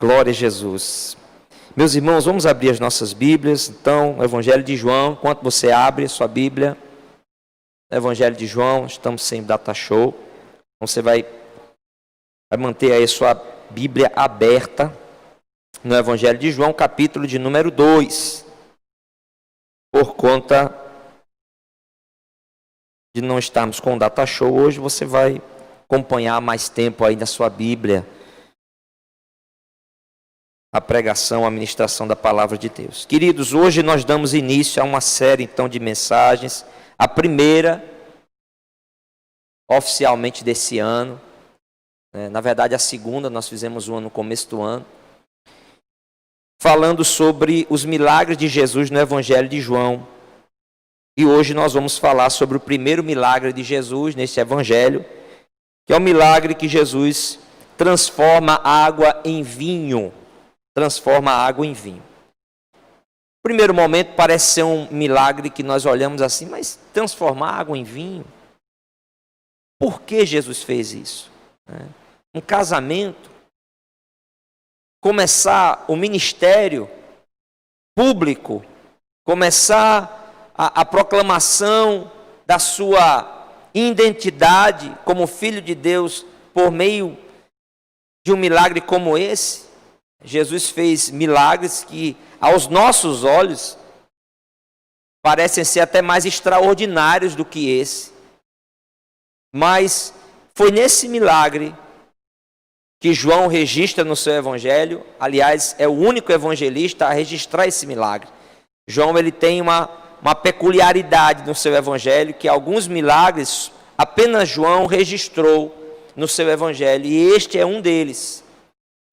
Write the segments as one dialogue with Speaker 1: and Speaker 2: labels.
Speaker 1: Glória a Jesus. Meus irmãos, vamos abrir as nossas Bíblias. Então, o Evangelho de João, enquanto você abre a sua Bíblia, o Evangelho de João, estamos sem data show. Então, você vai manter aí a sua Bíblia aberta no Evangelho de João, capítulo de número 2. Por conta de não estarmos com data show hoje, você vai acompanhar mais tempo aí na sua Bíblia a pregação, a ministração da palavra de Deus. Queridos, hoje nós damos início a uma série então de mensagens, a primeira oficialmente desse ano, na verdade a segunda, nós fizemos uma no começo do ano, falando sobre os milagres de Jesus no Evangelho de João. E hoje nós vamos falar sobre o primeiro milagre de Jesus nesse Evangelho, que é o milagre que Jesus transforma a água em vinho. Transforma a água em vinho. No primeiro momento parece ser um milagre que nós olhamos assim, mas transformar água em vinho? Por que Jesus fez isso? Um casamento, começar o ministério público, começar a proclamação da sua identidade como filho de Deus por meio de um milagre como esse. Jesus fez milagres que, aos nossos olhos, parecem ser até mais extraordinários do que esse. Mas foi nesse milagre que João registra no seu evangelho. Aliás, é o único evangelista a registrar esse milagre. João ele tem uma peculiaridade no seu evangelho, que alguns milagres apenas João registrou no seu evangelho. E este é um deles.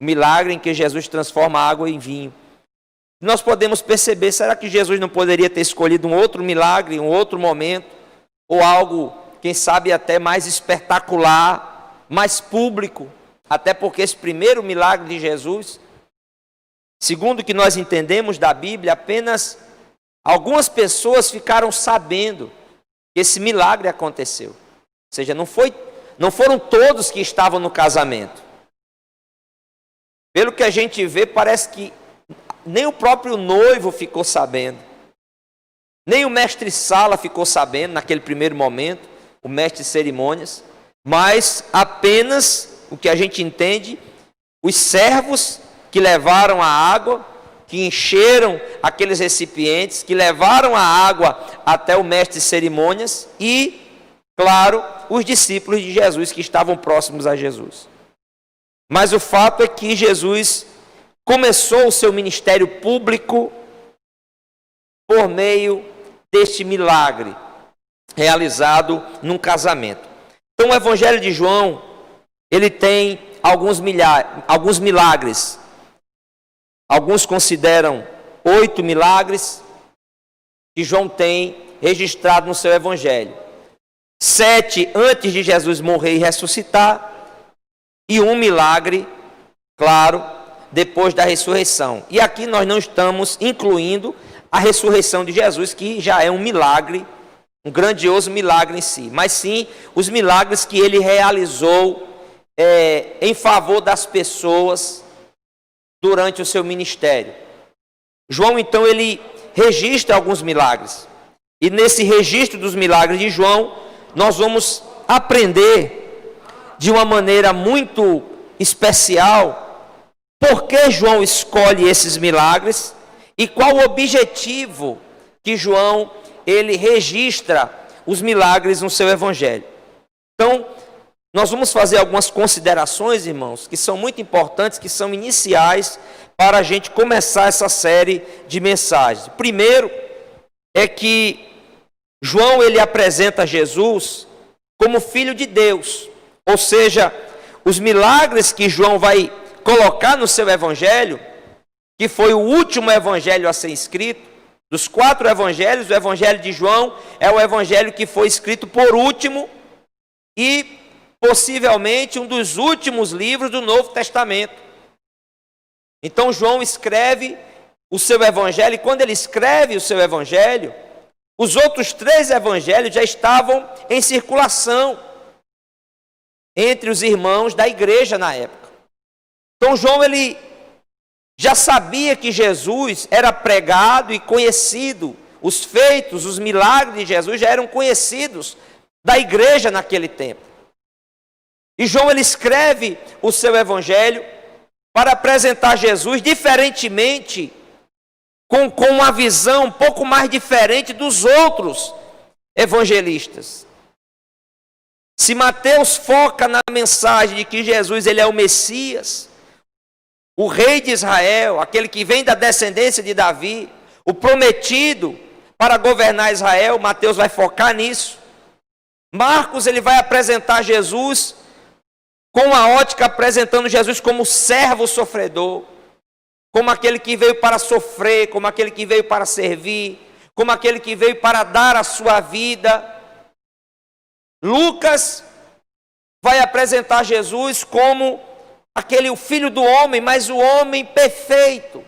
Speaker 1: O milagre em que Jesus transforma a água em vinho. Nós podemos perceber, será que Jesus não poderia ter escolhido um outro milagre, um outro momento, ou algo, quem sabe até mais espetacular, mais público, até porque esse primeiro milagre de Jesus, segundo o que nós entendemos da Bíblia, apenas algumas pessoas ficaram sabendo que esse milagre aconteceu. Ou seja, não foram todos que estavam no casamento. Pelo que a gente vê, parece que nem o próprio noivo ficou sabendo. Nem o mestre Sala ficou sabendo naquele primeiro momento, o mestre de cerimônias. Mas apenas, o que a gente entende, os servos que levaram a água, que encheram aqueles recipientes, que levaram a água até o mestre de cerimônias e, claro, os discípulos de Jesus que estavam próximos a Jesus. Mas o fato é que Jesus começou o seu ministério público por meio deste milagre realizado num casamento. Então o Evangelho de João, ele tem alguns milagres. Alguns consideram 8 milagres que João tem registrado no seu Evangelho. 7 antes de Jesus morrer e ressuscitar. E um milagre, claro, depois da ressurreição. E aqui nós não estamos incluindo a ressurreição de Jesus, que já é um milagre, um grandioso milagre em si. Mas sim, os milagres que ele realizou em favor das pessoas durante o seu ministério. João, então, ele registra alguns milagres. E nesse registro dos milagres de João, nós vamos aprender de uma maneira muito especial, por que João escolhe esses milagres e qual o objetivo que João ele registra os milagres no seu evangelho. Então, nós vamos fazer algumas considerações, irmãos, que são muito importantes, que são iniciais para a gente começar essa série de mensagens. Primeiro é que João ele apresenta Jesus como filho de Deus. Ou seja, os milagres que João vai colocar no seu evangelho, que foi o último evangelho a ser escrito, dos 4 evangelhos, o evangelho de João é o evangelho que foi escrito por último e possivelmente um dos últimos livros do Novo Testamento. Então João escreve o seu evangelho, e quando ele escreve o seu evangelho, os outros 3 evangelhos já estavam em circulação entre os irmãos da igreja na época. Então João ele já sabia que Jesus era pregado e conhecido. Os feitos, os milagres de Jesus já eram conhecidos da igreja naquele tempo. E João ele escreve o seu evangelho para apresentar Jesus diferentemente, com uma visão um pouco mais diferente dos outros evangelistas. Se Mateus foca na mensagem de que Jesus ele é o Messias, o rei de Israel, aquele que vem da descendência de Davi, o prometido para governar Israel, Mateus vai focar nisso. Marcos ele vai apresentar Jesus com a ótica apresentando Jesus como servo sofredor, como aquele que veio para sofrer, como aquele que veio para servir, como aquele que veio para dar a sua vida. Lucas vai apresentar Jesus como o filho do homem, mas o homem perfeito.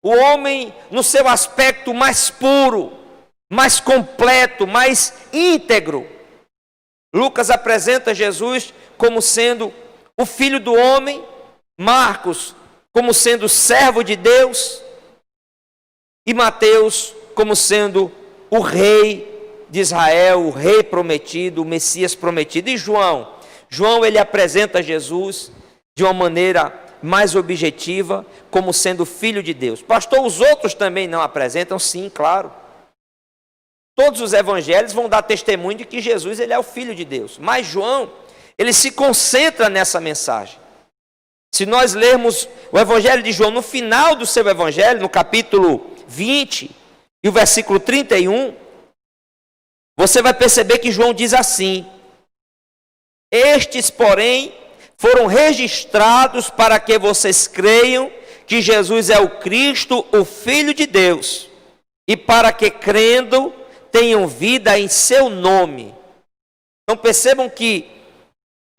Speaker 1: O homem no seu aspecto mais puro, mais completo, mais íntegro. Lucas apresenta Jesus como sendo o filho do homem, Marcos como sendo servo de Deus e Mateus como sendo o rei de Israel, o rei prometido, o Messias prometido. E João ele apresenta Jesus de uma maneira mais objetiva, como sendo filho de Deus. Pastor, os outros também não apresentam? Sim, claro. Todos os evangelhos vão dar testemunho de que Jesus ele é o filho de Deus. Mas João, ele se concentra nessa mensagem. Se nós lermos o evangelho de João, no final do seu evangelho, no capítulo 20 e o versículo 31, você vai perceber que João diz assim: estes, porém, foram registrados para que vocês creiam que Jesus é o Cristo, o Filho de Deus, e para que, crendo, tenham vida em seu nome. Então percebam que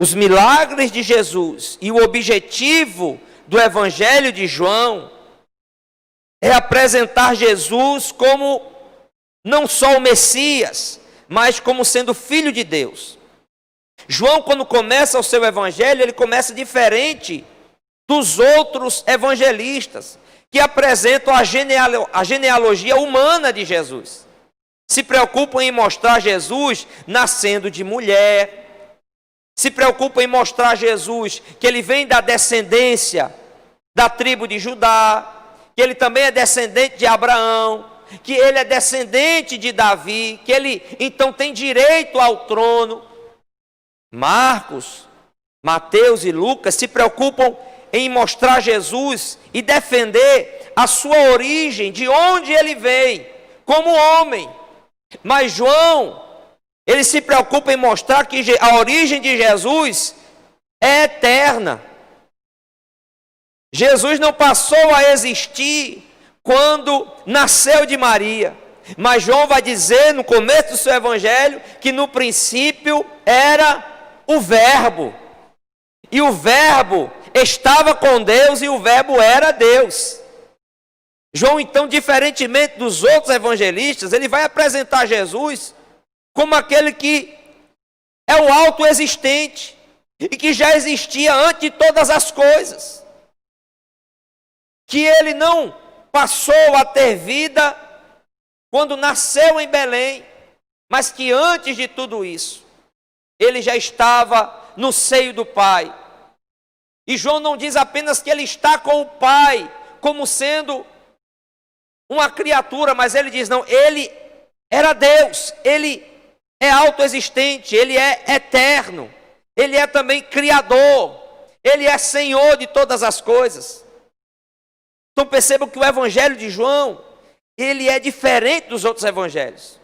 Speaker 1: os milagres de Jesus e o objetivo do Evangelho de João é apresentar Jesus como não só o Messias, mas como sendo Filho de Deus. João, quando começa o seu evangelho, ele começa diferente dos outros evangelistas, que apresentam a genealogia humana de Jesus. Se preocupam em mostrar Jesus nascendo de mulher, se preocupam em mostrar Jesus que ele vem da descendência da tribo de Judá, que ele também é descendente de Abraão, que ele é descendente de Davi, que ele então tem direito ao trono. Marcos, Mateus e Lucas se preocupam em mostrar Jesus e defender a sua origem, de onde ele vem, como homem. Mas João, ele se preocupa em mostrar que a origem de Jesus é eterna. Jesus não passou a existir quando nasceu de Maria. Mas João vai dizer no começo do seu evangelho que no princípio era o Verbo. E o Verbo estava com Deus e o Verbo era Deus. João, então, diferentemente dos outros evangelistas, ele vai apresentar Jesus como aquele que é o autoexistente e que já existia antes de todas as coisas. Que ele não passou a ter vida quando nasceu em Belém, mas que antes de tudo isso, ele já estava no seio do Pai. E João não diz apenas que ele está com o Pai, como sendo uma criatura, mas ele diz, não, ele era Deus, ele é autoexistente, ele é eterno, ele é também Criador, ele é Senhor de todas as coisas. Então percebam que o evangelho de João, ele é diferente dos outros evangelhos.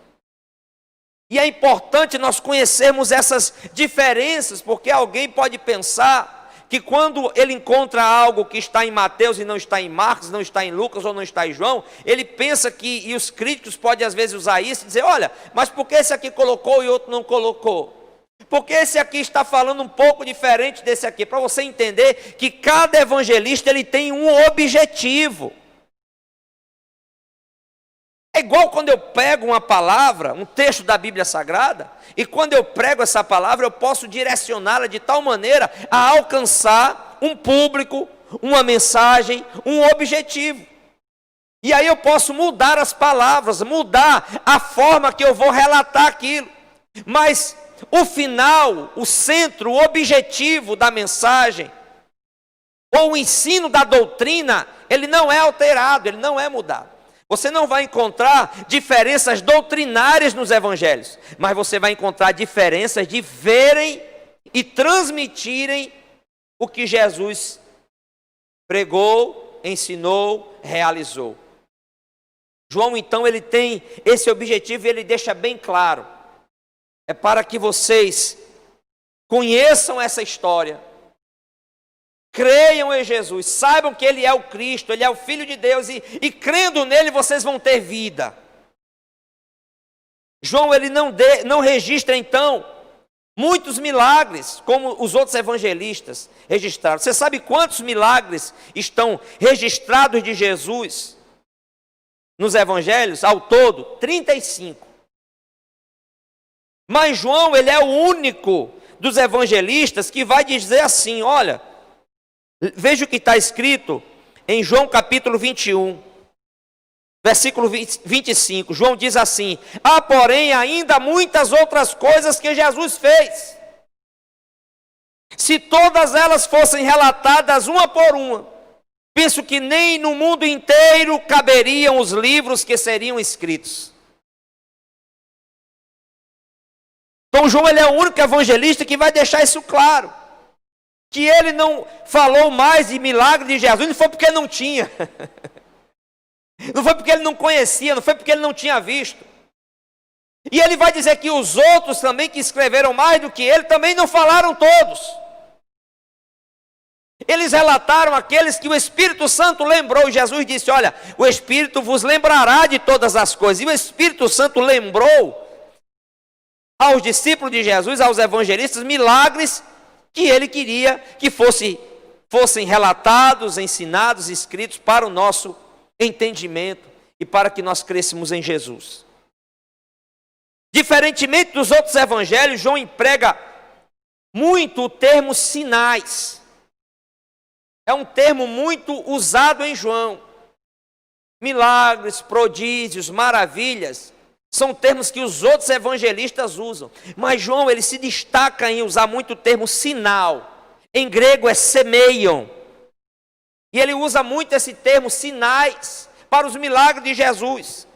Speaker 1: E é importante nós conhecermos essas diferenças, porque alguém pode pensar que quando ele encontra algo que está em Mateus e não está em Marcos, não está em Lucas ou não está em João, ele pensa que, e os críticos podem às vezes usar isso e dizer, olha, mas por que esse aqui colocou e outro não colocou? Porque esse aqui está falando um pouco diferente desse aqui, para você entender que cada evangelista ele tem um objetivo. É igual quando eu pego uma palavra, um texto da Bíblia Sagrada, e quando eu prego essa palavra, eu posso direcioná-la de tal maneira a alcançar um público, uma mensagem, um objetivo. E aí eu posso mudar as palavras, mudar a forma que eu vou relatar aquilo. Mas o final, o centro, o objetivo da mensagem, ou o ensino da doutrina, ele não é alterado, ele não é mudado. Você não vai encontrar diferenças doutrinárias nos evangelhos, mas você vai encontrar diferenças de verem e transmitirem o que Jesus pregou, ensinou, realizou. João, então, ele tem esse objetivo e ele deixa bem claro. É para que vocês conheçam essa história, creiam em Jesus, saibam que Ele é o Cristo, Ele é o Filho de Deus, e crendo nele vocês vão ter vida. João, ele não registra, então, muitos milagres, como os outros evangelistas registraram. Você sabe quantos milagres estão registrados de Jesus nos evangelhos? Ao todo, 35. Mas João, ele é o único dos evangelistas que vai dizer assim, olha, veja o que está escrito em João capítulo 21, versículo 25. João diz assim: há, porém, ainda muitas outras coisas que Jesus fez. Se todas elas fossem relatadas uma por uma, penso que nem no mundo inteiro caberiam os livros que seriam escritos. Então João, ele é o único evangelista que vai deixar isso claro. Que ele não falou mais de milagre de Jesus, não foi porque não tinha. Não foi porque ele não conhecia, não foi porque ele não tinha visto. E ele vai dizer que os outros também que escreveram mais do que ele, também não falaram todos. Eles relataram aqueles que o Espírito Santo lembrou. E Jesus disse, olha, o Espírito vos lembrará de todas as coisas. E o Espírito Santo lembrou aos discípulos de Jesus, aos evangelistas, milagres que ele queria que fossem relatados, ensinados, escritos para o nosso entendimento e para que nós crescêssemos em Jesus. Diferentemente dos outros evangelhos, João emprega muito o termo sinais. É um termo muito usado em João. Milagres, prodígios, maravilhas, são termos que os outros evangelistas usam. Mas João, ele se destaca em usar muito o termo sinal. Em grego é semeion. E ele usa muito esse termo sinais para os milagres de Jesus.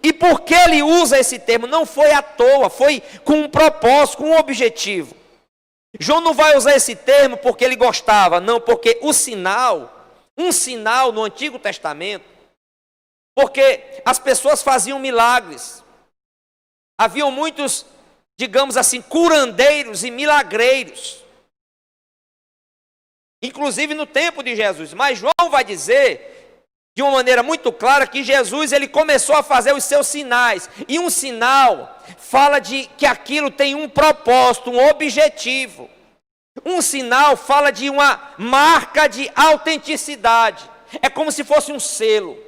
Speaker 1: E por que ele usa esse termo? Não foi à toa, foi com um propósito, com um objetivo. João não vai usar esse termo porque ele gostava, não, porque um sinal no Antigo Testamento, porque as pessoas faziam milagres. Haviam muitos, digamos assim, curandeiros e milagreiros. Inclusive no tempo de Jesus. Mas João vai dizer, de uma maneira muito clara, que Jesus ele começou a fazer os seus sinais. E um sinal fala de que aquilo tem um propósito, um objetivo. Um sinal fala de uma marca de autenticidade. É como se fosse um selo.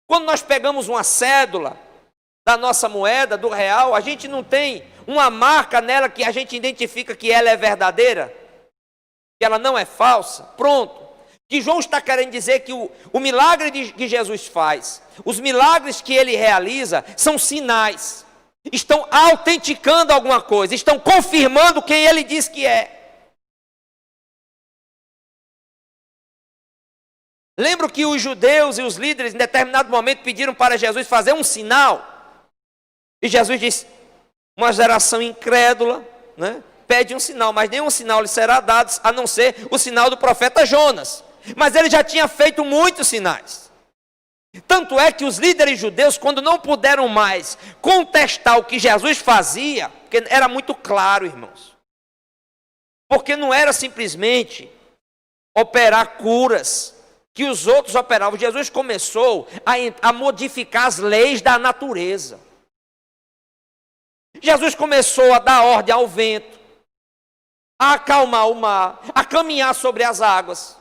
Speaker 1: Quando nós pegamos uma cédula da nossa moeda, do real, a gente não tem uma marca nela que a gente identifica que ela é verdadeira, que ela não é falsa. Pronto. O que João está querendo dizer que o milagre que Jesus faz, os milagres que ele realiza, são sinais. Estão autenticando alguma coisa, estão confirmando quem ele diz que é. Lembro que os judeus e os líderes, em determinado momento, pediram para Jesus fazer um sinal. E Jesus disse, uma geração incrédula, né, pede um sinal, mas nenhum sinal lhe será dado, a não ser o sinal do profeta Jonas. Mas ele já tinha feito muitos sinais. Tanto é que os líderes judeus, quando não puderam mais contestar o que Jesus fazia, porque era muito claro, irmãos. Porque não era simplesmente operar curas que os outros operavam. Jesus começou a modificar as leis da natureza. Jesus começou a dar ordem ao vento, a acalmar o mar, a caminhar sobre as águas.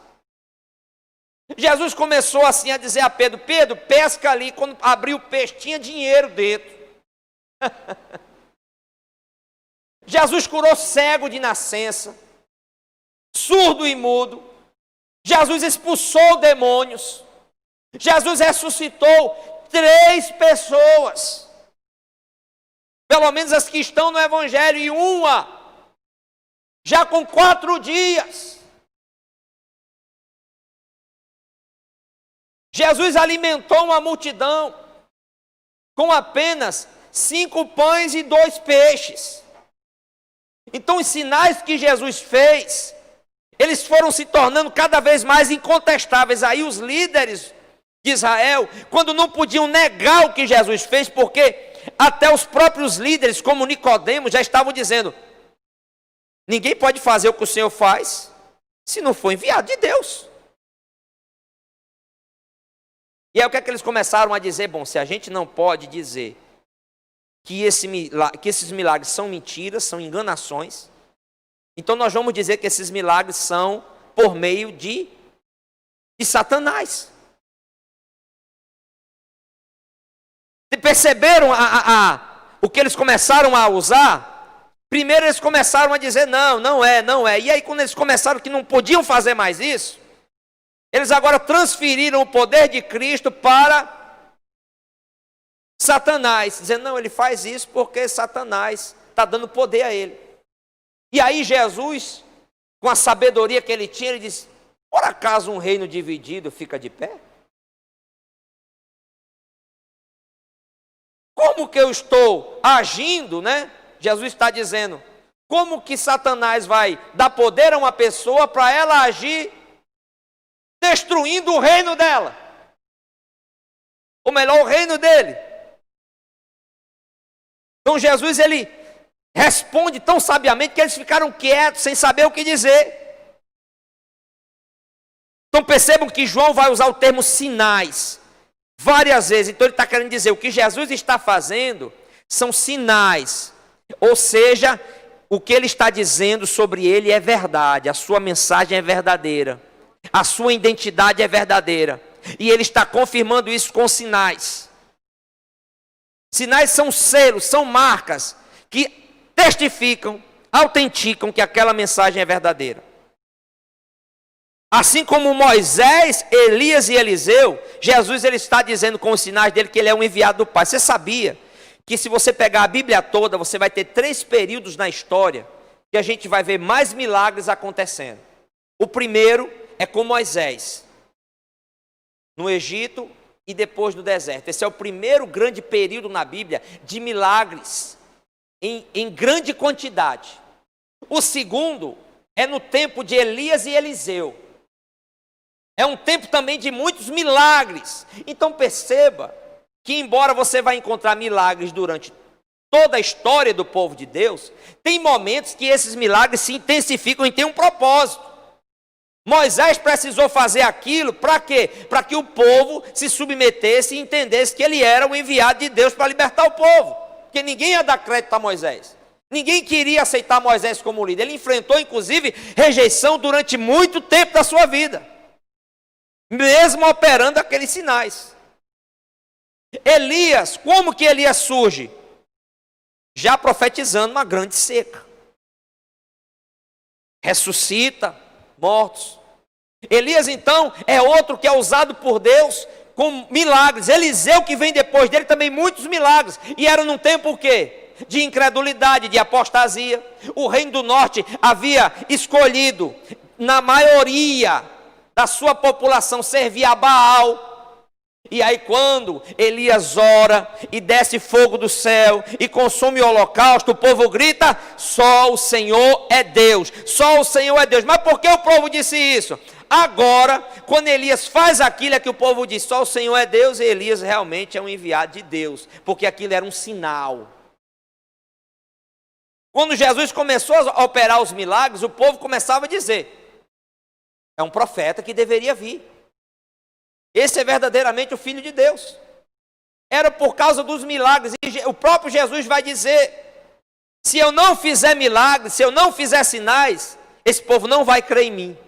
Speaker 1: Jesus começou assim a dizer a Pedro, Pedro, pesca ali. Quando abriu o peixe, tinha dinheiro dentro. Jesus curou cego de nascença, surdo e mudo. Jesus expulsou demônios. Jesus ressuscitou 3 pessoas. Pelo menos as que estão no Evangelho, e uma já com 4 dias. Jesus alimentou uma multidão com apenas 5 pães e 2 peixes. Então os sinais que Jesus fez, eles foram se tornando cada vez mais incontestáveis. Aí os líderes de Israel, quando não podiam negar o que Jesus fez, porque até os próprios líderes, como Nicodemos, já estavam dizendo: ninguém pode fazer o que o Senhor faz se não for enviado de Deus. E aí o que é que eles começaram a dizer? Bom, se a gente não pode dizer que esses milagres são mentiras, são enganações, então nós vamos dizer que esses milagres são por meio de Satanás. Perceberam o que eles começaram a usar? Primeiro eles começaram a dizer: não é. E aí quando eles começaram que não podiam fazer mais isso, eles agora transferiram o poder de Cristo para Satanás, dizendo: não, ele faz isso porque Satanás está dando poder a ele. E aí Jesus, com a sabedoria que ele tinha, ele disse: por acaso um reino dividido fica de pé? Como que eu estou agindo, né? Jesus está dizendo: como que Satanás vai dar poder a uma pessoa para ela agir destruindo o reino dela? Ou melhor, o reino dele. Então Jesus, ele responde tão sabiamente que eles ficaram quietos, sem saber o que dizer. Então percebam que João vai usar o termo sinais várias vezes. Então ele está querendo dizer: o que Jesus está fazendo são sinais. Ou seja, o que ele está dizendo sobre ele é verdade. A sua mensagem é verdadeira. A sua identidade é verdadeira. E ele está confirmando isso com sinais. Sinais são selos, são marcas que testificam, autenticam que aquela mensagem é verdadeira. Assim como Moisés, Elias e Eliseu, Jesus ele está dizendo com os sinais dele que ele é um enviado do Pai. Você sabia que se você pegar a Bíblia toda, você vai ter 3 períodos na história que a gente vai ver mais milagres acontecendo. O primeiro é com Moisés, no Egito e depois no deserto. Esse é o primeiro grande período na Bíblia de milagres em grande quantidade. O segundo é no tempo de Elias e Eliseu. É um tempo também de muitos milagres. Então perceba que embora você vai encontrar milagres durante toda a história do povo de Deus, tem momentos que esses milagres se intensificam e têm um propósito. Moisés precisou fazer aquilo para quê? Para que o povo se submetesse e entendesse que ele era o enviado de Deus para libertar o povo. Porque ninguém ia dar crédito a Moisés. Ninguém queria aceitar Moisés como líder. Ele enfrentou, inclusive, rejeição durante muito tempo da sua vida, mesmo operando aqueles sinais. Elias, como que Elias surge? Já profetizando uma grande seca. Ressuscita mortos. Elias, então, é outro que é usado por Deus com milagres. Eliseu, que vem depois dele, também muitos milagres. E era num tempo o quê? De incredulidade, de apostasia. O reino do norte havia escolhido, na maioria da sua população, servir a Baal. E aí quando Elias ora e desce fogo do céu e consome o holocausto, o povo grita: só o Senhor é Deus, só o Senhor é Deus. Mas por que o povo disse isso? Agora, quando Elias faz aquilo, é que o povo diz: só o Senhor é Deus, e Elias realmente é um enviado de Deus, porque aquilo era um sinal. Quando Jesus começou a operar os milagres, o povo começava a dizer: é um profeta que deveria vir. Esse é verdadeiramente o Filho de Deus. Era por causa dos milagres. E o próprio Jesus vai dizer: se eu não fizer milagres, se eu não fizer sinais, esse povo não vai crer em mim.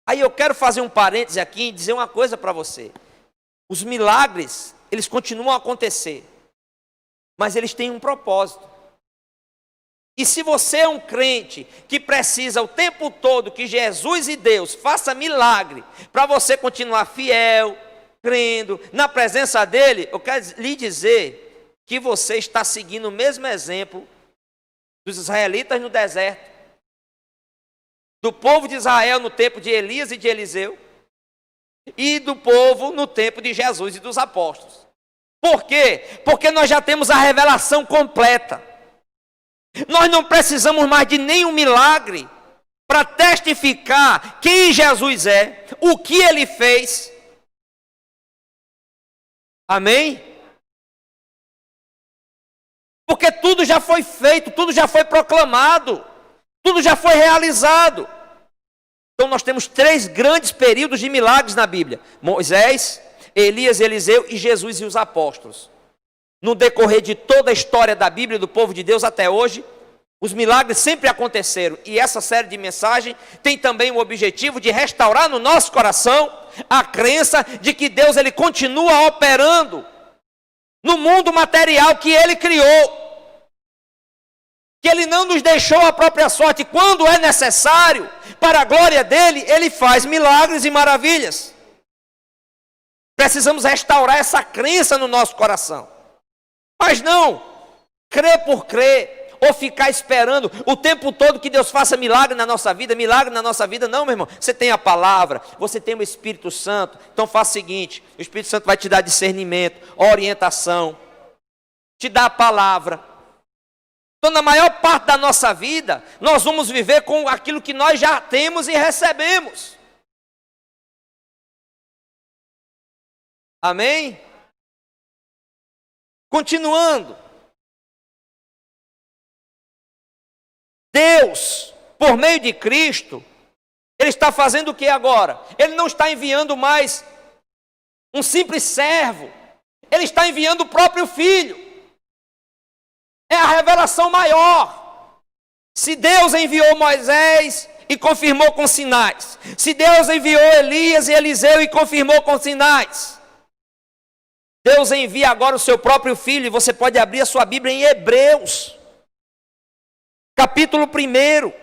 Speaker 1: Aí eu quero fazer um parêntese aqui e dizer uma coisa para você. Os milagres, eles continuam a acontecer, mas eles têm um propósito. E se você é um crente que precisa o tempo todo que Jesus e Deus façam milagre para você continuar fiel, crendo na presença dele, eu quero lhe dizer que você está seguindo o mesmo exemplo dos israelitas no deserto, do povo de Israel no tempo de Elias e de Eliseu, e do povo no tempo de Jesus e dos apóstolos. Por quê? Porque nós já temos a revelação completa. Nós não precisamos mais de nenhum milagre para testificar quem Jesus é, o que ele fez. Amém? Porque tudo já foi feito, tudo já foi proclamado, tudo já foi realizado. Então nós temos 3 grandes períodos de milagres na Bíblia: Moisés, Elias, Eliseu e Jesus e os apóstolos. No decorrer de toda a história da Bíblia, do povo de Deus até hoje, os milagres sempre aconteceram. E essa série de mensagens tem também o objetivo de restaurar no nosso coração a crença de que Deus ele continua operando no mundo material que ele criou. Que ele não nos deixou a própria sorte. Quando é necessário, para a glória dele, ele faz milagres e maravilhas. Precisamos restaurar essa crença no nosso coração. Mas não crer por crer, ou ficar esperando o tempo todo que Deus faça milagre na nossa vida, não, meu irmão. Você tem a palavra, você tem o Espírito Santo, então faça o seguinte: o Espírito Santo vai te dar discernimento, orientação, te dá a palavra. Então, na maior parte da nossa vida, nós vamos viver com aquilo que nós já temos e recebemos. Amém? Continuando. Deus, por meio de Cristo, ele está fazendo o que agora? Ele não está enviando mais um simples servo, ele está enviando o próprio Filho. É a revelação maior. Se Deus enviou Moisés e confirmou com sinais, se Deus enviou Elias e Eliseu e confirmou com sinais, Deus envia agora o seu próprio Filho. E você pode abrir a sua Bíblia em Hebreus, capítulo 1.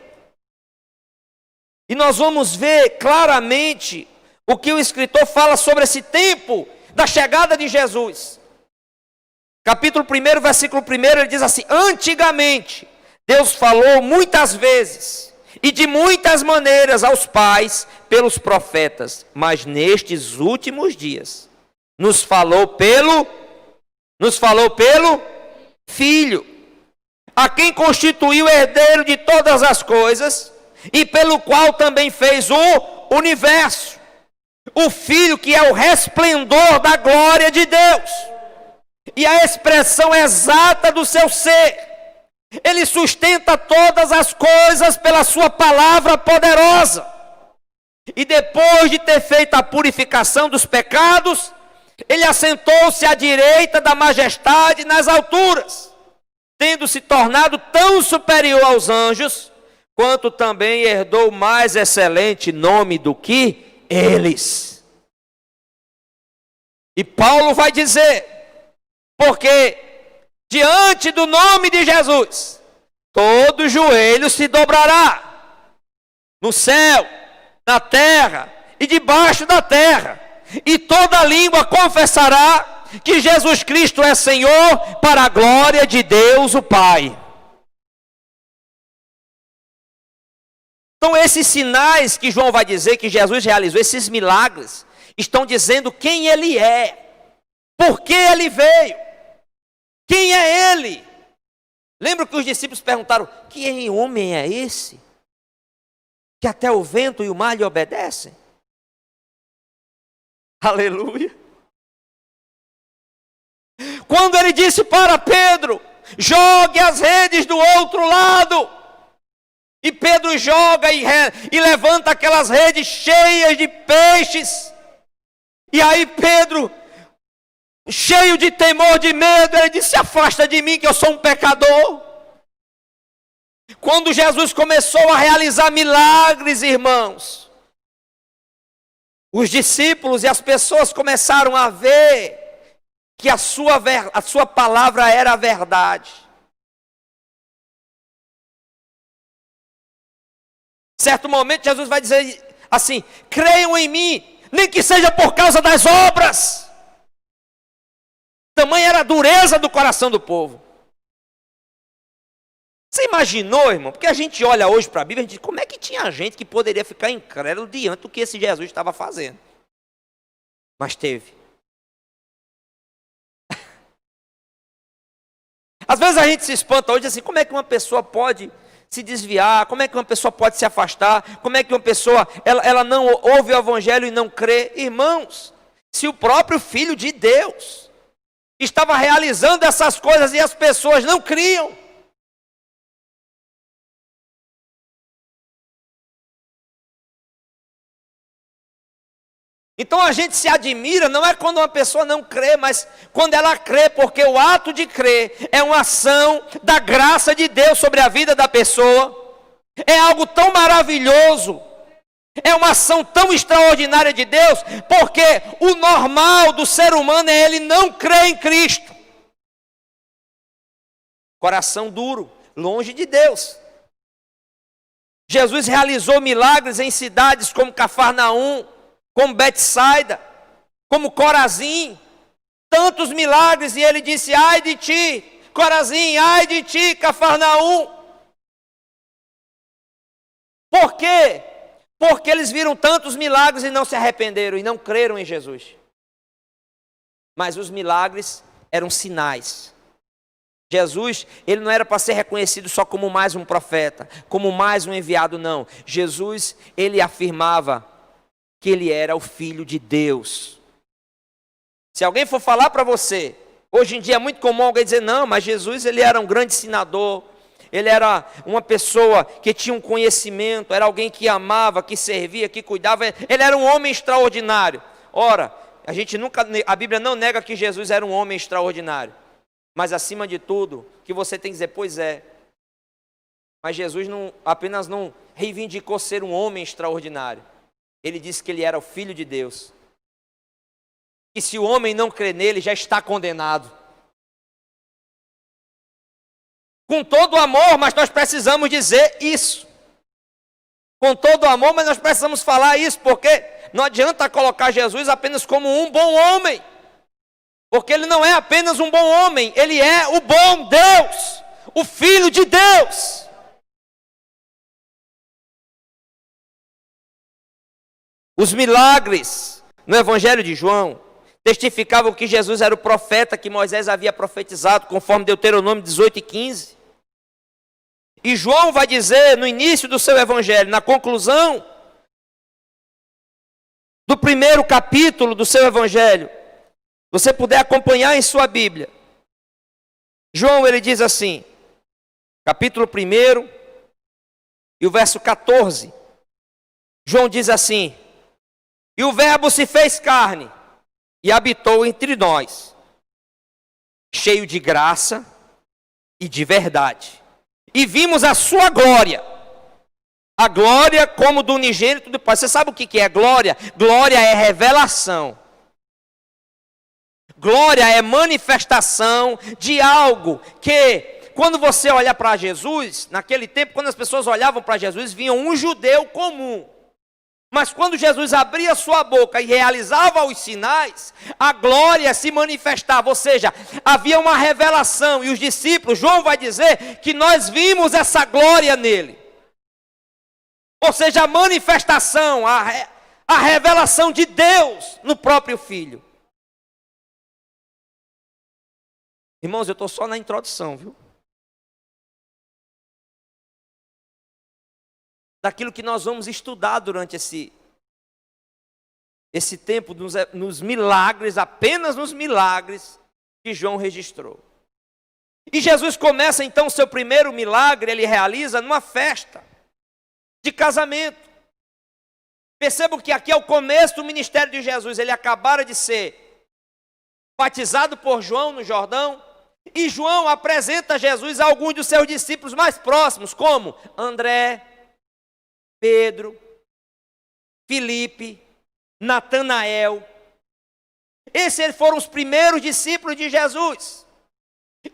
Speaker 1: E nós vamos ver claramente o que o escritor fala sobre esse tempo da chegada de Jesus. Capítulo 1, versículo 1, ele diz assim: antigamente, Deus falou muitas vezes e de muitas maneiras aos pais pelos profetas, mas nestes últimos dias nos falou pelo Filho, a quem constituiu herdeiro de todas as coisas e pelo qual também fez o universo. O Filho, que é o resplendor da glória de Deus e a expressão exata do seu ser. Ele sustenta todas as coisas pela sua palavra poderosa. E depois de ter feito a purificação dos pecados, ele assentou-se à direita da majestade nas alturas, tendo se tornado tão superior aos anjos, quanto também herdou mais excelente nome do que eles. E Paulo vai dizer: porque diante do nome de Jesus, todo joelho se dobrará, no céu, na terra e debaixo da terra, e toda língua confessará que Jesus Cristo é Senhor, para a glória de Deus o Pai. Então esses sinais que João vai dizer que Jesus realizou, esses milagres, estão dizendo quem ele é, por que ele veio, quem é ele. Lembra que os discípulos perguntaram: que homem é esse, que até o vento e o mar lhe obedecem? Aleluia. Quando ele disse para Pedro: jogue as redes do outro lado, e Pedro joga e levanta aquelas redes cheias de peixes, e aí Pedro, cheio de temor, de medo, ele disse: afasta de mim que eu sou um pecador. Quando Jesus começou a realizar milagres, irmãos, os discípulos e as pessoas começaram a ver que a sua palavra era a verdade. Certo momento Jesus vai dizer assim: creiam em mim, nem que seja por causa das obras. Tamanha era a dureza do coração do povo. Você imaginou, irmão? Porque a gente olha hoje para a Bíblia e diz: como é que tinha gente que poderia ficar incrédulo diante do que esse Jesus estava fazendo? Mas teve. Às vezes a gente se espanta hoje assim: como é que uma pessoa pode se desviar? Como é que uma pessoa pode se afastar? Como é que uma pessoa ela não ouve o evangelho e não crê? Irmãos, se o próprio Filho de Deus estava realizando essas coisas e as pessoas não criam. Então a gente se admira, não é quando uma pessoa não crê, mas quando ela crê, porque o ato de crer é uma ação da graça de Deus sobre a vida da pessoa. É algo tão maravilhoso, é uma ação tão extraordinária de Deus, porque o normal do ser humano é ele não crer em Cristo. Coração duro, longe de Deus. Jesus realizou milagres em cidades como Cafarnaum, como Betsaida, como Corazim, tantos milagres, e ele disse: ai de ti, Corazim, ai de ti, Cafarnaum. Por quê? Porque eles viram tantos milagres e não se arrependeram e não creram em Jesus. Mas os milagres eram sinais. Jesus, ele não era para ser reconhecido só como mais um profeta, como mais um enviado, não. Jesus, ele afirmava que ele era o Filho de Deus. Se alguém for falar para você, hoje em dia é muito comum alguém dizer: não, mas Jesus, ele era um grande ensinador, ele era uma pessoa que tinha um conhecimento, era alguém que amava, que servia, que cuidava, ele era um homem extraordinário. Ora, a Bíblia não nega que Jesus era um homem extraordinário, mas acima de tudo, que você tem que dizer: pois é, mas Jesus apenas não reivindicou ser um homem extraordinário. Ele disse que ele era o Filho de Deus. E se o homem não crê nele, já está condenado. Com todo o amor, mas nós precisamos dizer isso. Com todo o amor, mas nós precisamos falar isso, porque não adianta colocar Jesus apenas como um bom homem. Porque ele não é apenas um bom homem, ele é o bom Deus, o Filho de Deus. Os milagres no Evangelho de João testificavam que Jesus era o profeta que Moisés havia profetizado, conforme Deuteronômio 18:15. E João vai dizer no início do seu Evangelho, na conclusão do primeiro capítulo do seu Evangelho, você puder acompanhar em sua Bíblia, João, ele diz assim, capítulo 1 e o verso 14, João diz assim: e o Verbo se fez carne e habitou entre nós, cheio de graça e de verdade. E vimos a sua glória, a glória como do unigênito do Pai. Você sabe o que é glória? Glória é revelação. Glória é manifestação de algo que, quando você olha para Jesus, naquele tempo, quando as pessoas olhavam para Jesus, viam um judeu comum. Mas quando Jesus abria sua boca e realizava os sinais, a glória se manifestava, ou seja, havia uma revelação. E os discípulos, João vai dizer que nós vimos essa glória nele. Ou seja, a manifestação, a revelação de Deus no próprio Filho. Irmãos, eu estou só na introdução, viu? Daquilo que nós vamos estudar durante esse tempo, nos milagres, apenas nos milagres que João registrou. E Jesus começa então o seu primeiro milagre, ele realiza numa festa de casamento. Percebam que aqui é o começo do ministério de Jesus, ele acabara de ser batizado por João no Jordão, e João apresenta Jesus a alguns dos seus discípulos mais próximos, como André, Pedro, Filipe, Natanael. Esses foram os primeiros discípulos de Jesus.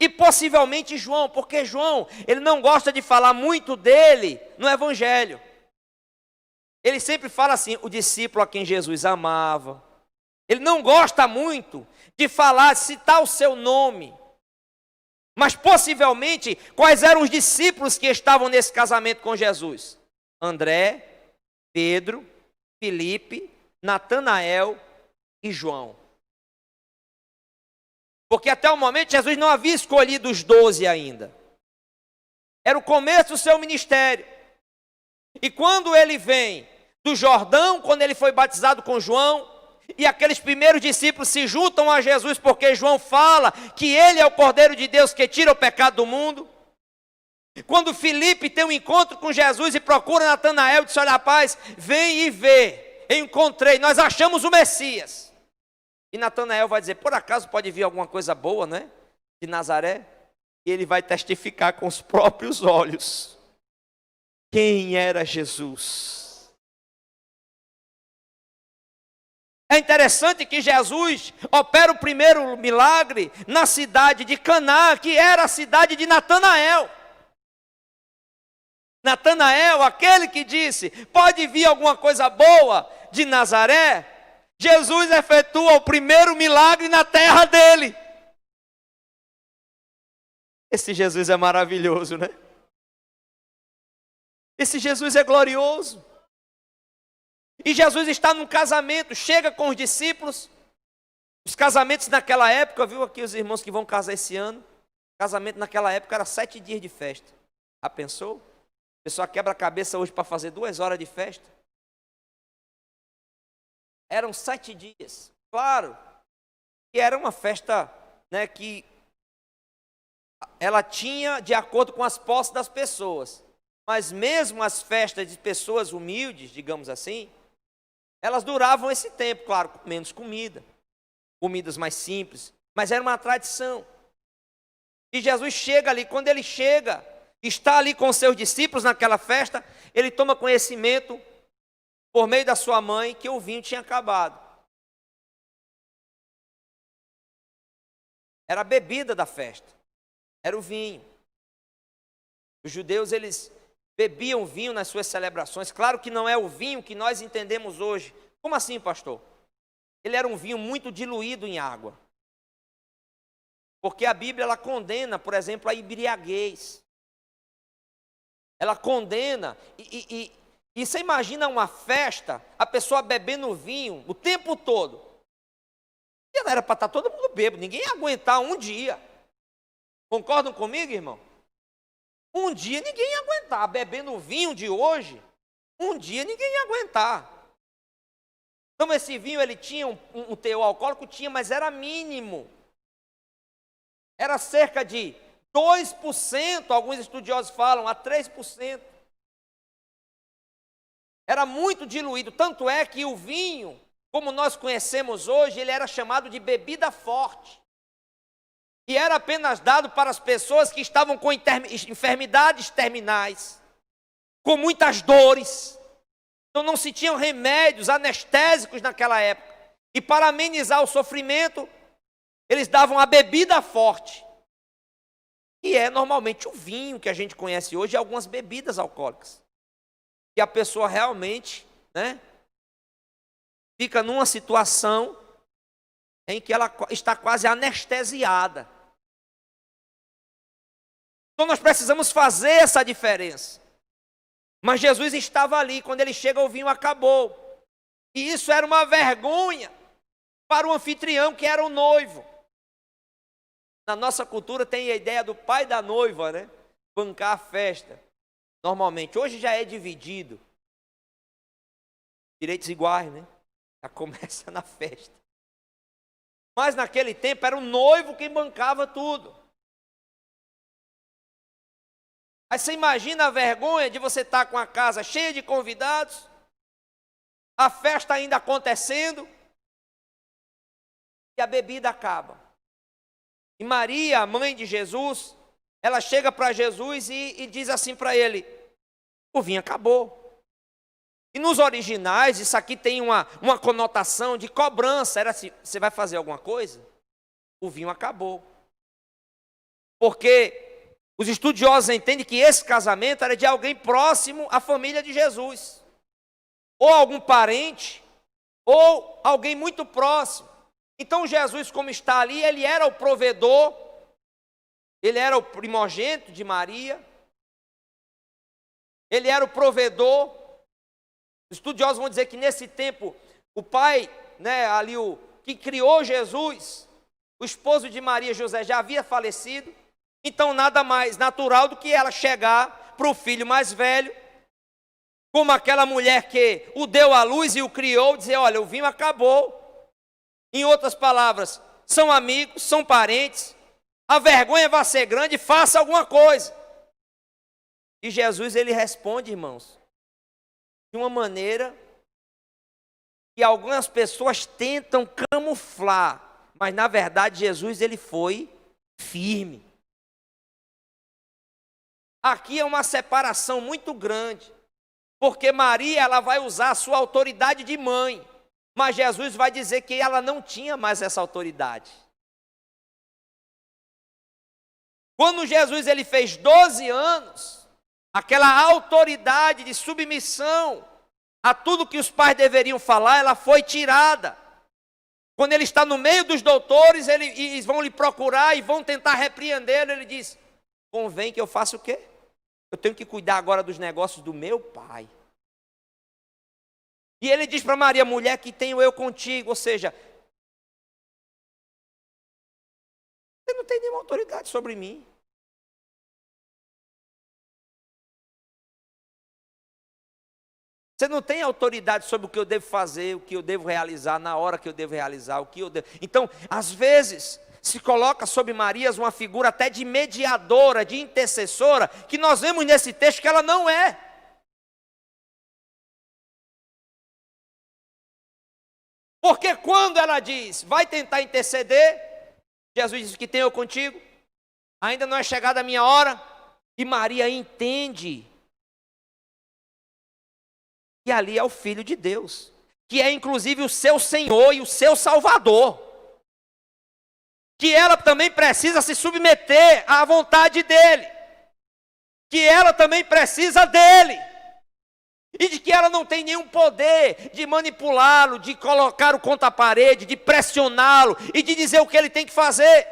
Speaker 1: E possivelmente João, porque João, ele não gosta de falar muito dele no Evangelho. Ele sempre fala assim, o discípulo a quem Jesus amava. Ele não gosta muito de falar, citar o seu nome. Mas possivelmente, quais eram os discípulos que estavam nesse casamento com Jesus? André, Pedro, Filipe, Natanael e João. Porque até o momento Jesus não havia escolhido os 12 ainda. Era o começo do seu ministério. E quando ele vem do Jordão, quando ele foi batizado com João, e aqueles primeiros discípulos se juntam a Jesus, porque João fala que ele é o Cordeiro de Deus que tira o pecado do mundo. Quando Filipe tem um encontro com Jesus e procura Natanael, diz: olha, rapaz, vem e vê, encontrei, nós achamos o Messias. E Natanael vai dizer: por acaso pode vir alguma coisa boa, né, de Nazaré? E ele vai testificar com os próprios olhos quem era Jesus. É interessante que Jesus opera o primeiro milagre na cidade de Caná, que era a cidade de Natanael. Natanael, aquele que disse: pode vir alguma coisa boa de Nazaré. Jesus efetua o primeiro milagre na terra dele. Esse Jesus é maravilhoso, né? Esse Jesus é glorioso. E Jesus está num casamento, chega com os discípulos. Os casamentos naquela época, viu aqui os irmãos que vão casar esse ano? Casamento naquela época era 7 dias de festa. Já pensou? A pessoa quebra a cabeça hoje para fazer 2 horas de festa. Eram 7 dias. Claro que era uma festa, né, que ela tinha de acordo com as posses das pessoas. Mas mesmo as festas de pessoas humildes, digamos assim, elas duravam esse tempo, claro, com menos comida, comidas mais simples, mas era uma tradição. E Jesus chega ali, quando ele chega, está ali com os seus discípulos naquela festa, ele toma conhecimento, por meio da sua mãe, que o vinho tinha acabado. Era a bebida da festa, era o vinho. Os judeus, eles bebiam vinho nas suas celebrações. Claro que não é o vinho que nós entendemos hoje. Como assim, pastor? Ele era um vinho muito diluído em água. Porque a Bíblia, ela condena, por exemplo, a embriaguez. Ela condena. E você imagina uma festa, a pessoa bebendo vinho o tempo todo. E ela era para estar todo mundo bêbado. Ninguém ia aguentar um dia. Concordam comigo, irmão? Um dia ninguém ia aguentar, bebendo o vinho de hoje, um dia ninguém ia aguentar. Então esse vinho, ele tinha um teor alcoólico, tinha, mas era mínimo. Era cerca de 2%, alguns estudiosos falam, a 3%. Era muito diluído, tanto é que o vinho, como nós conhecemos hoje, ele era chamado de bebida forte. E era apenas dado para as pessoas que estavam com enfermidades terminais, com muitas dores. Então não se tinham remédios anestésicos naquela época. E para amenizar o sofrimento, eles davam a bebida forte. E é normalmente o vinho que a gente conhece hoje e algumas bebidas alcoólicas. E a pessoa realmente, né, fica numa situação em que ela está quase anestesiada. Então nós precisamos fazer essa diferença. Mas Jesus estava ali, quando ele chega o vinho acabou. E isso era uma vergonha para o anfitrião, que era o noivo. Na nossa cultura tem a ideia do pai da noiva, né, bancar a festa. Normalmente, hoje já é dividido. Direitos iguais, né? Já começa na festa. Mas naquele tempo era o noivo quem bancava tudo. Aí você imagina a vergonha de você estar com a casa cheia de convidados, a festa ainda acontecendo, e a bebida acaba. E Maria, a mãe de Jesus, ela chega para Jesus e diz assim para ele: o vinho acabou. E nos originais, isso aqui tem uma conotação de cobrança. Era assim: você vai fazer alguma coisa? O vinho acabou. Porque os estudiosos entendem que esse casamento era de alguém próximo à família de Jesus. ou algum parente, ou alguém muito próximo. Então Jesus, como está ali, ele era o provedor, ele era o primogênito de Maria, ele era o provedor. Os estudiosos vão dizer que nesse tempo, o pai, ali o que criou Jesus, o esposo de Maria, José, já havia falecido. Então nada mais natural do que ela chegar para o filho mais velho, como aquela mulher que o deu à luz e o criou, dizer: olha, o vinho acabou. Em outras palavras, são amigos, são parentes, a vergonha vai ser grande, faça alguma coisa. E Jesus, ele responde, irmãos, de uma maneira que algumas pessoas tentam camuflar, mas na verdade Jesus, ele foi firme. Aqui é uma separação muito grande, porque Maria, ela vai usar a sua autoridade de mãe, mas Jesus vai dizer que ela não tinha mais essa autoridade. Quando Jesus, ele fez 12 anos, aquela autoridade de submissão a tudo que os pais deveriam falar, ela foi tirada. Quando ele está no meio dos doutores, eles vão lhe procurar e vão tentar repreendê-lo, ele diz: convém que eu faça o quê? Eu tenho que cuidar agora dos negócios do meu pai. E ele diz para Maria: mulher, que tenho eu contigo, ou seja, você não tem nenhuma autoridade sobre mim. Você não tem autoridade sobre o que eu devo fazer, o que eu devo realizar, na hora que eu devo realizar, o que eu devo... Então, às vezes, se coloca sobre Maria uma figura até de mediadora, de intercessora, que nós vemos nesse texto que ela não é. Porque quando ela diz, vai tentar interceder, Jesus diz: que tenho eu contigo, ainda não é chegada a minha hora, e Maria entende que ali é o Filho de Deus, que é inclusive o seu Senhor e o seu Salvador, que ela também precisa se submeter à vontade dEle, que ela também precisa dEle, e de que ela não tem nenhum poder de manipulá-lo, de colocar o contra a parede, de pressioná-lo e de dizer o que ele tem que fazer.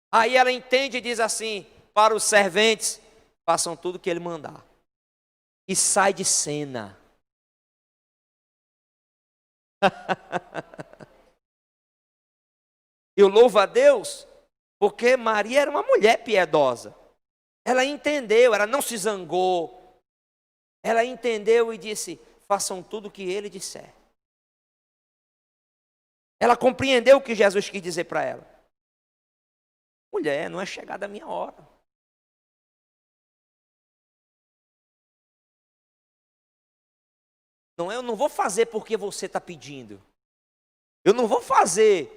Speaker 1: Aí ela entende e diz assim para os serventes: façam tudo o que ele mandar. E sai de cena. Eu louvo a Deus, porque Maria era uma mulher piedosa. Ela entendeu, ela não se zangou. Ela entendeu e disse: façam tudo o que ele disser. Ela compreendeu o que Jesus quis dizer para ela: mulher, não é chegada a minha hora. Eu não vou fazer porque você está pedindo. Eu não vou fazer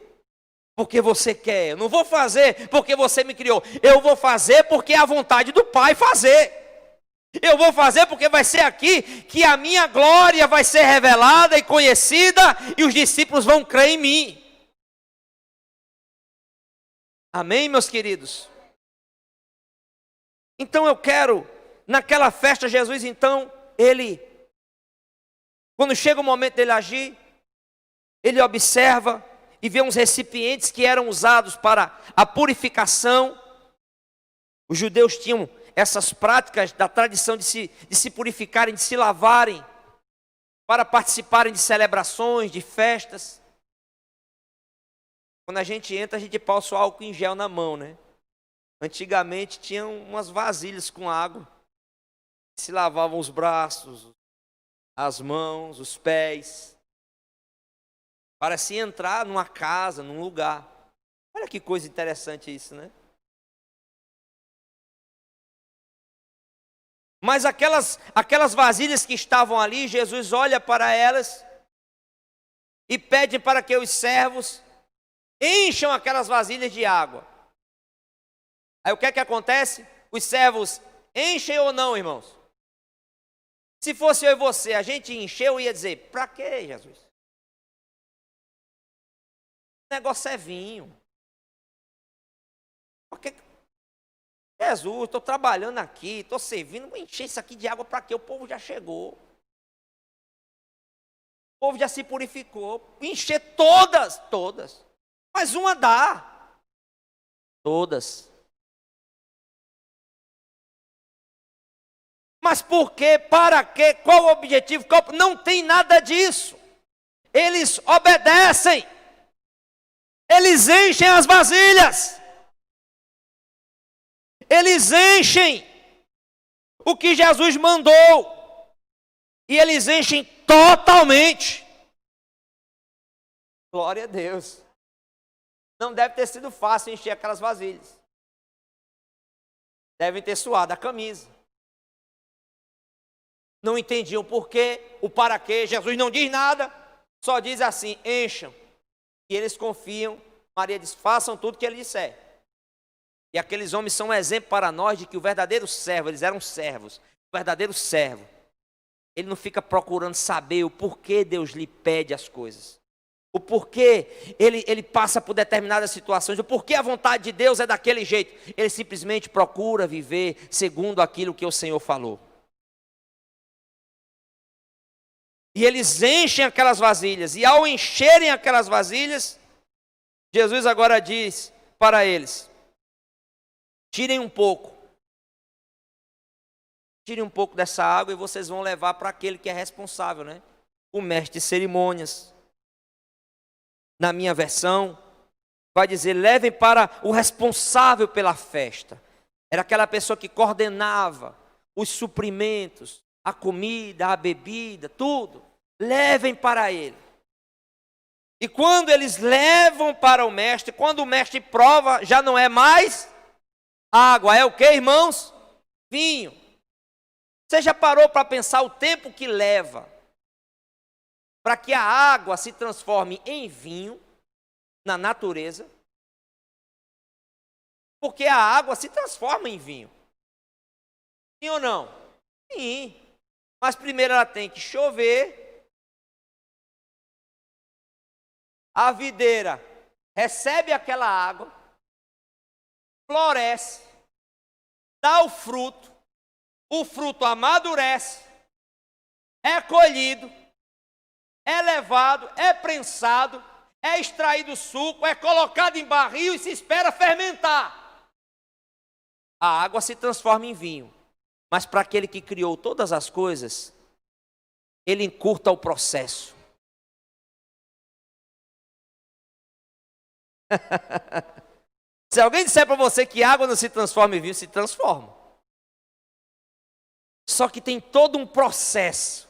Speaker 1: porque você quer. Eu não vou fazer porque você me criou. Eu vou fazer porque é a vontade do Pai fazer. Eu vou fazer porque vai ser aqui que a minha glória vai ser revelada e conhecida e os discípulos vão crer em mim. Amém, meus queridos? Então eu quero, naquela festa, Jesus, então, quando chega o momento dele agir, ele observa e vê uns recipientes que eram usados para a purificação. Os judeus tinham essas práticas da tradição de se purificarem, de se lavarem, para participarem de celebrações, de festas. Quando a gente entra, a gente passa o álcool em gel na mão, né? Antigamente tinham umas vasilhas com água, se lavavam os braços, as mãos, os pés, para se entrar numa casa, num lugar. Olha que coisa interessante isso, né? Mas aquelas vasilhas que estavam ali, Jesus olha para elas e pede para que os servos encham aquelas vasilhas de água. Aí o que é que acontece? Os servos enchem ou não, irmãos? Se fosse eu e você, a gente encheu e ia dizer: para quê, Jesus? O negócio é vinho. Porque, Jesus, estou trabalhando aqui, estou servindo, vou encher isso aqui de água para quê? O povo já chegou. povo já se purificou. Encher todas. Mas uma dá. Todas. Mas por quê? Para quê? Qual o objetivo? Não tem nada disso. Eles obedecem. Eles enchem as vasilhas. Eles enchem o que Jesus mandou. E eles enchem totalmente. Glória a Deus. Não deve ter sido fácil encher aquelas vasilhas. Devem ter suado a camisa. Não entendiam por quê, o para quê. Jesus não diz nada, só diz assim: encham. E eles confiam. Maria diz: façam tudo que ele disser. E aqueles homens são um exemplo para nós de que o verdadeiro servo, eles eram servos, o verdadeiro servo, ele não fica procurando saber o porquê Deus lhe pede as coisas, o porquê ele passa por determinadas situações, o porquê a vontade de Deus é daquele jeito. Ele simplesmente procura viver segundo aquilo que o Senhor falou. E eles enchem aquelas vasilhas, e ao encherem aquelas vasilhas, Jesus agora diz para eles: tirem um pouco dessa água e vocês vão levar para aquele que é responsável, né? O mestre de cerimônias. Na minha versão, vai dizer: levem para o responsável pela festa. Era aquela pessoa que coordenava os suprimentos, a comida, a bebida, tudo. Levem para ele. E quando eles levam para o mestre, quando o mestre prova, já não é mais água, é o que, irmãos? Vinho. Você já parou para pensar o tempo que leva para que a água se transforme em vinho na natureza? Porque a água se transforma em vinho. Sim ou não? Sim. Mas primeiro ela tem que chover. A videira recebe aquela água, floresce, dá o fruto amadurece, é colhido, é levado, é prensado, é extraído o suco, é colocado em barril e se espera fermentar. A água se transforma em vinho, mas para aquele que criou todas as coisas, ele encurta o processo. Se alguém disser para você que água não se transforma em vinho, se transforma. Só que tem todo um processo.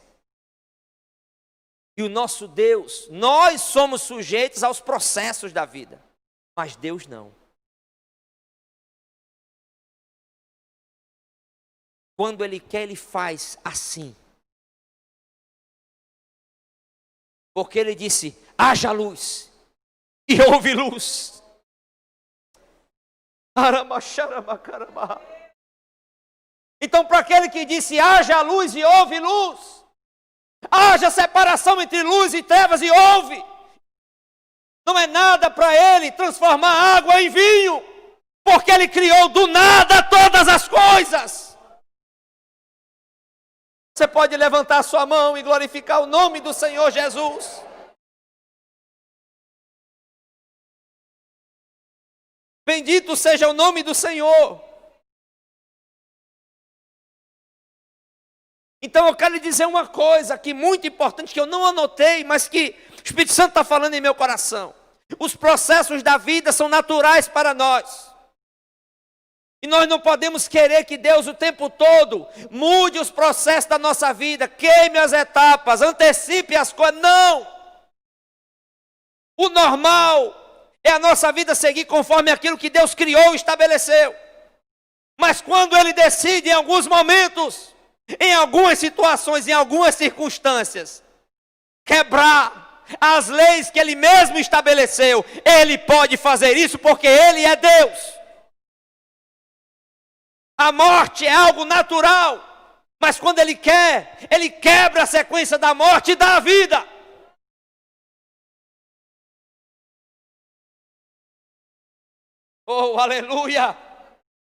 Speaker 1: E o nosso Deus, nós somos sujeitos aos processos da vida, mas Deus não. Quando Ele quer, Ele faz assim. Porque Ele disse: haja luz. E houve luz. Então, para aquele que disse: haja luz e houve luz, haja separação entre luz e trevas e houve, não é nada para ele transformar água em vinho, porque ele criou do nada todas as coisas. Você pode levantar sua mão e glorificar o nome do Senhor Jesus. Bendito seja o nome do Senhor. Então eu quero lhe dizer uma coisa aqui muito importante, que eu não anotei, mas que o Espírito Santo está falando em meu coração. Os processos da vida são naturais para nós. E nós não podemos querer que Deus o tempo todo mude os processos da nossa vida, queime as etapas, antecipe as coisas. Não! O normal é a nossa vida seguir conforme aquilo que Deus criou e estabeleceu. Mas quando Ele decide em alguns momentos, em algumas situações, em algumas circunstâncias, quebrar as leis que Ele mesmo estabeleceu, Ele pode fazer isso porque Ele é Deus. A morte é algo natural, mas quando Ele quer, Ele quebra a sequência da morte e da vida. Oh, aleluia!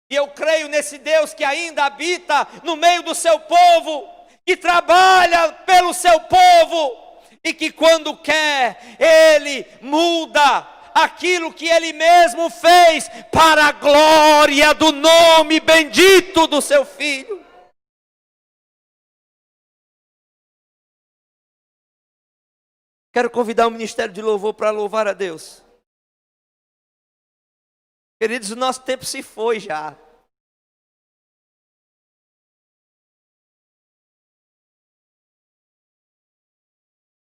Speaker 1: E eu creio nesse Deus que ainda habita no meio do seu povo, que trabalha pelo seu povo, e que quando quer, Ele muda aquilo que Ele mesmo fez para a glória do nome bendito do Seu Filho. Quero convidar o Ministério de Louvor para louvar a Deus. Queridos, o nosso tempo se foi já.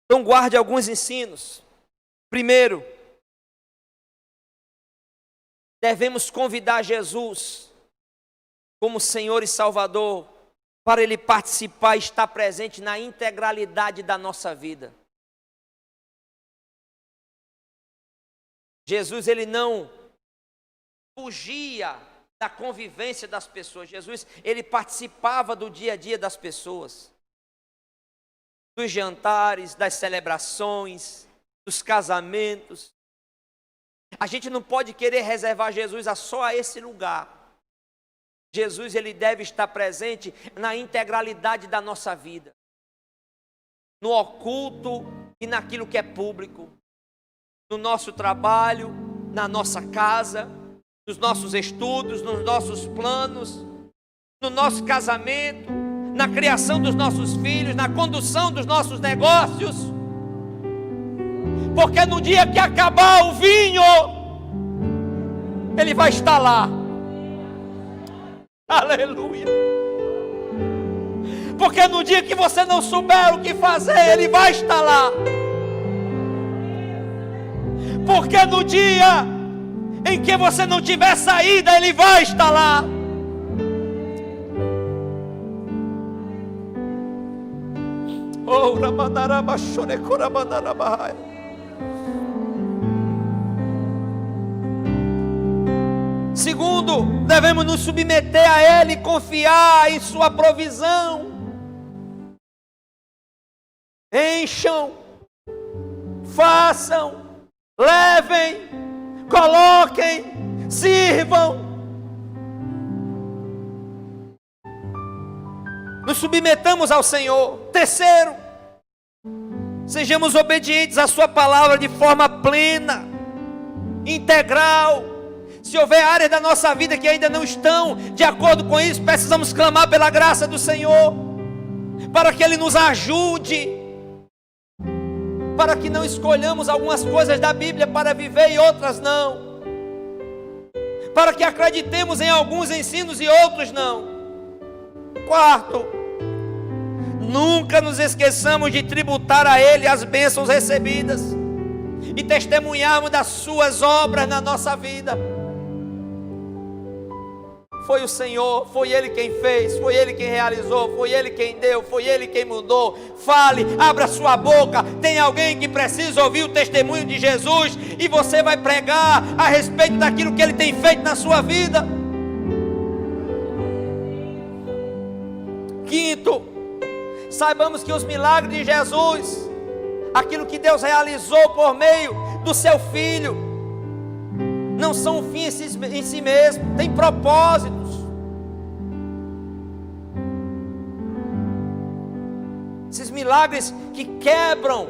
Speaker 1: Então guarde alguns ensinos. Primeiro, devemos convidar Jesus como Senhor e Salvador para Ele participar e estar presente na integralidade da nossa vida. Jesus, Ele não fugia da convivência das pessoas. Jesus, Ele participava do dia a dia das pessoas. Dos jantares, das celebrações, dos casamentos. A gente não pode querer reservar Jesus só a esse lugar. Jesus, Ele deve estar presente na integralidade da nossa vida. No oculto e naquilo que é público. No nosso trabalho, na nossa casa, nos nossos estudos, nos nossos planos, no nosso casamento, na criação dos nossos filhos, na condução dos nossos negócios. Porque no dia que acabar o vinho, Ele vai estar lá. Aleluia. Porque no dia que você não souber o que fazer, Ele vai estar lá. Porque no dia em que você não tiver saída, Ele vai estar lá. Oh, Ramanaraba, Chorecorabanaraba. Segundo, devemos nos submeter a Ele e confiar em Sua provisão. Encham, façam, levem, coloquem, sirvam. Nos submetamos ao Senhor. Terceiro, sejamos obedientes à Sua palavra de forma plena, integral. Se houver áreas da nossa vida que ainda não estão de acordo com isso, precisamos clamar pela graça do Senhor, para que Ele nos ajude, para que não escolhamos algumas coisas da Bíblia para viver e outras não, para que acreditemos em alguns ensinos e outros não. Quarto, nunca nos esqueçamos de tributar a Ele as bênçãos recebidas e testemunharmos das Suas obras na nossa vida. Foi o Senhor, foi Ele quem fez, foi Ele quem realizou, foi Ele quem deu, foi Ele quem mudou. Fale, abra sua boca. Tem alguém que precisa ouvir o testemunho de Jesus e você vai pregar a respeito daquilo que Ele tem feito na sua vida. Quinto, saibamos que os milagres de Jesus, aquilo que Deus realizou por meio do Seu Filho, não são um fim em si mesmo, tem propósitos. Esses milagres que quebram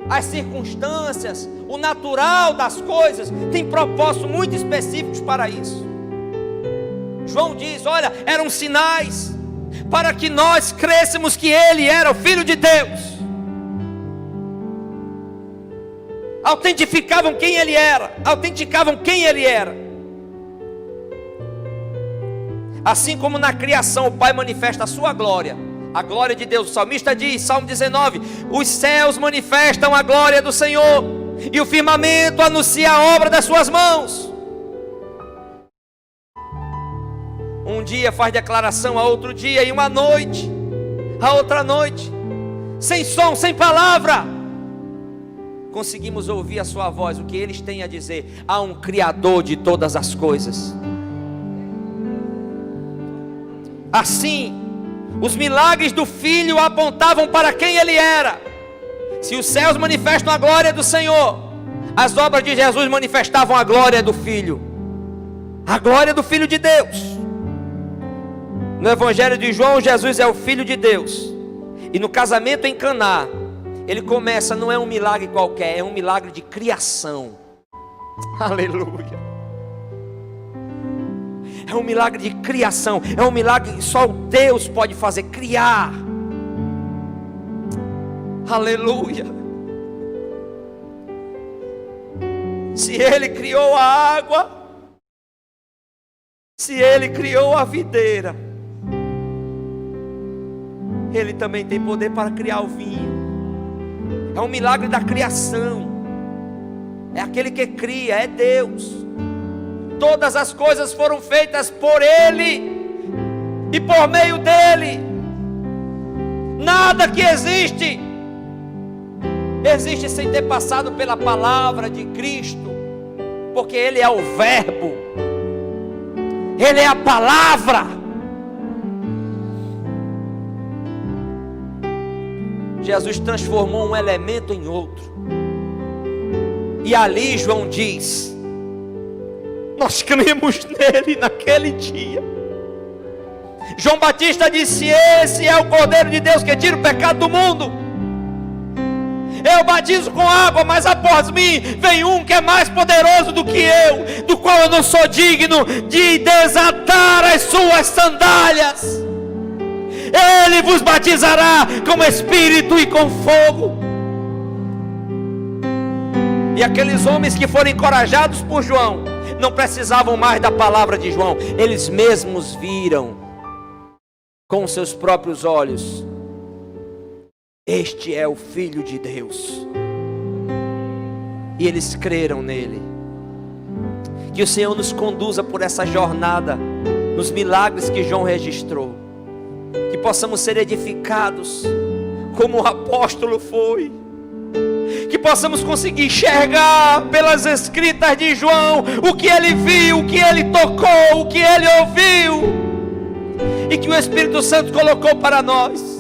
Speaker 1: as circunstâncias, o natural das coisas, tem propósitos muito específicos para isso. João diz, olha, eram sinais para que nós crêssemos que Ele era o Filho de Deus. Autentificavam quem Ele era, autenticavam quem Ele era. Assim como na criação o Pai manifesta a sua glória, a glória de Deus. O salmista diz, Salmo 19, os céus manifestam a glória do Senhor, e o firmamento anuncia a obra das suas mãos. Um dia faz declaração a outro dia, e uma noite a outra noite, sem som, sem palavra, conseguimos ouvir a sua voz, o que eles têm a dizer. Há um Criador de todas as coisas. Assim, os milagres do Filho apontavam para quem Ele era. Se os céus manifestam a glória do Senhor, as obras de Jesus manifestavam a glória do Filho, a glória do Filho de Deus. No Evangelho de João, Jesus é o Filho de Deus, e no casamento em Caná, Ele começa, não é um milagre qualquer, é um milagre de criação. Aleluia. É um milagre de criação, é um milagre que só Deus pode fazer, criar. Aleluia. Se Ele criou a água, se Ele criou a videira, Ele também tem poder para criar o vinho. É um milagre da criação. É aquele que cria, é Deus. Todas as coisas foram feitas por Ele e por meio dEle. Nada que existe sem ter passado pela palavra de Cristo, porque Ele é o Verbo, Ele é a palavra. Jesus transformou um elemento em outro. E ali João diz: nós cremos nele naquele dia. João Batista disse: esse é o Cordeiro de Deus que tira o pecado do mundo. Eu batizo com água, mas após mim vem um que é mais poderoso do que eu, do qual eu não sou digno de desatar as suas sandálias. Ele vos batizará com Espírito e com fogo. E aqueles homens que foram encorajados por João não precisavam mais da palavra de João, eles mesmos viram com seus próprios olhos: este é o Filho de Deus. E eles creram nele. Que o Senhor nos conduza por essa jornada, nos milagres que João registrou, que possamos ser edificados como o apóstolo foi, que possamos conseguir enxergar pelas escritas de João o que ele viu, o que ele tocou, o que ele ouviu, e que o Espírito Santo colocou para nós.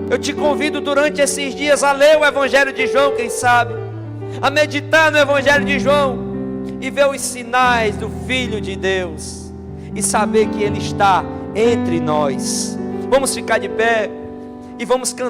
Speaker 1: Eu te convido durante esses dias a ler o Evangelho de João, quem sabe, a meditar no Evangelho de João e ver os sinais do Filho de Deus e saber que Ele está entre nós. Vamos ficar de pé e vamos cantar.